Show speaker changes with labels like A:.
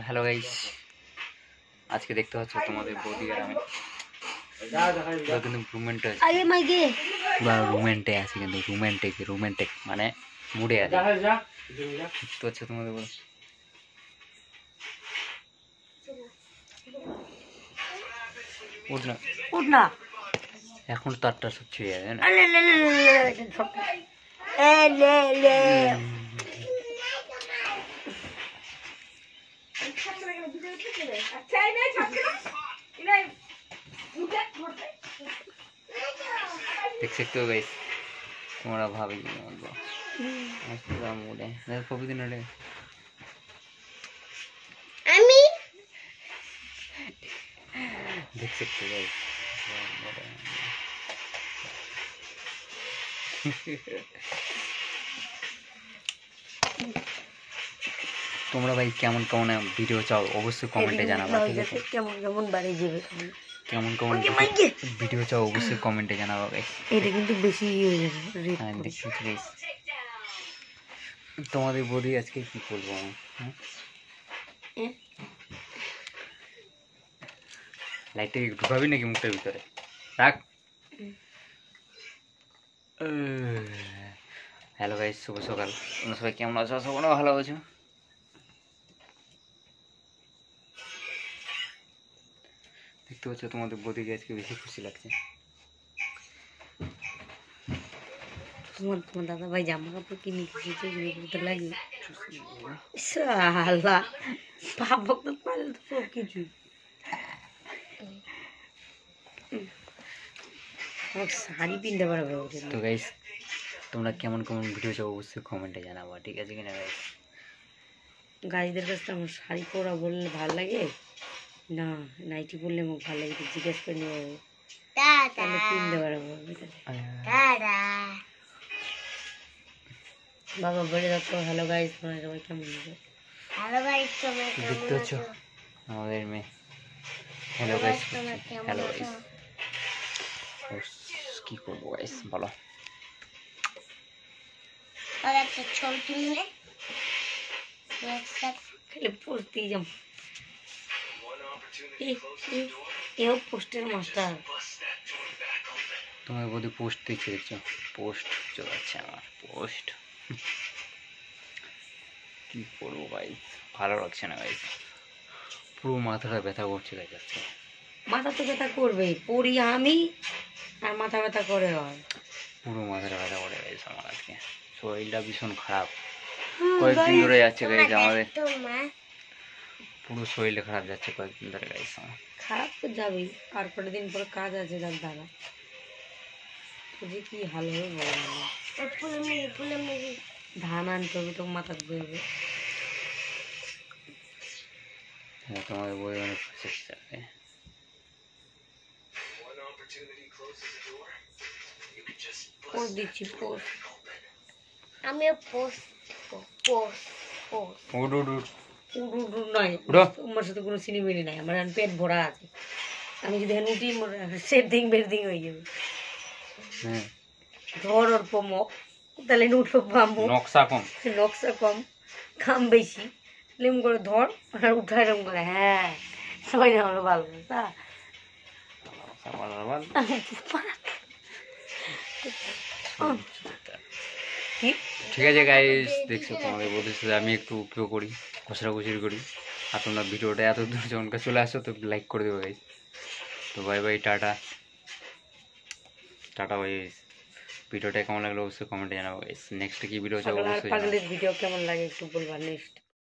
A: Hello guys, আজকে দেখতে পাচ্ছ তোমাদের বৌদি আর আমি কিন্তু রুমেন্টে আছি বা রুমেন্টে আছি কিন্তু রোমান্টিক মানে মুডে আছি। দেখতে পাচ্ছ তোমাদের বৌদি উঠ না এখন তো 8টা সব ছিঁড়ে যাবে না। দেখছি তো গাইস, তোমরা ভাবে কি বলবো মুডে কবিদিন রে
B: আমি
A: দেখছি তো গাইস। তোমরা ভাই কেমন কেমন ভিডিও চাও অবশ্যই কমেন্টে জানাবা, ঠিক আছে?
B: কেমন কেমন বাড়ি যাবে,
A: কেমন কেমন ভিডিও চাও অবশ্যই কমেন্টে জানাবা গাইস।
B: এটা কিন্তু বেশি হয়ে যাবে।
A: হ্যাঁ দেখছি গাইস, তোমাদের বৌদি আজকে কি করবো আমি, লাইটটা ঢুকাবি নাকি মুখটার ভিতরে? রাখ। হ্যালো গাইস, শুভ সকাল। তোমরা সবাই কেমন আছো? আশা করি ভালো আছো। দেখতে পাচ্ছ তোমাদের বৌদিকে আজকে বেশি খুশি লাগছে।
B: তোমার দাদা ভাই জামা কাপড় কিনে দিতে লাগে শালা পাবক তো পারলে তো সব কিছু। শাড়ি পিনতে পারবে
A: তো গাইস, তোমরা কেমন কেমন ভিডিও চাও অবশ্যই কমেন্টে জানাবো, ঠিক আছে কিনা গাইস?
B: গাইদের কাছ থেকে আমার শাড়ি পরা বললে ভালো লাগে না, নাইটি পরলে আমার ভালো লাগে, জিজ্ঞেস করে নিয়ে যাবো পিনতে পারবো। বাবা বলে যাচ্ছ হ্যালো গাইস, তোমরা সবাই কেমন আছো? হ্যালো গাইস,
A: দেখতে পাচ্ছ আমাদের মেয়ে। হ্যালো গাইস, হ্যালো গাইস, কি করবো গাইস বলো?
B: একটা ছবি তুললে খালি পড়তেই যাম। এও পোস্টের মাস্টার।
A: তোমার বোধহয় পোস্ট দেখছে, দেখছো পোস্ট চলে যাচ্ছে আমার পোস্ট। কি করবো গাইস, ভালো লাগছে না গাইস, পুরো মাথাটা ব্যথা করছে গাইস আজকে।
B: মাথা তো ব্যথা করবেই, পড়ি আমি আর মাথা ব্যথা করে হয়।
A: পুরো মাথাটা ব্যথা করে গাইস আমার আজকে, শরীরটা ভীষণ খারাপ কয়েকদিন ধরে যাচ্ছে গাইস আমাদের, পুরো শরীরটা খারাপ যাচ্ছে কয়েকদিন ধরে গাইস আমার।
B: খারাপ তো যাবেই, আর কটা দিন পরে কাজ আছে তার দ্বারা কি হাল হবে বলো না। ধান আনতে হবে তো, মাথা ধুয়ে হবে।
A: হ্যাঁ তোমাদের বই অনেক খুশি যাবে।
B: পোস্ট দিচ্ছি পোস্ট, আমিও পোস্ট পোস্ট পোস্ট নয়, তোমার সাথে কোনো সিনেমিনি নাই, আমার পেট ভরা আছে। আমি যদি এখানে উঠি সেদিং বেদিং হয়ে যাবে। ধর অল্প মক তাহলে উঠবো, পামো নকশা কম খাম বেশি, লিম করে ধর আর উঠায় এরকম করে। হ্যাঁ সবাই আমরা ভালো তা
A: ঠিক আছে গাইস, দেখছো তোমাদের বলতেছে আমি একটু কেউ করি ঘষাঘষি করি, আর তোমরা ভিডিওটা এত দূর যখন চলে আসো তো লাইক করে দেবো গাইস। তো bye bye, tata tata bye guys. ভিডিওটা কেমন লাগলো অবশ্যই কমেন্টে জানাবো গাইস। নেক্সট কি ভিডিও চাও অবশ্যই
B: ভিডিও কেমন লাগে একটু বলবা নেক্সট।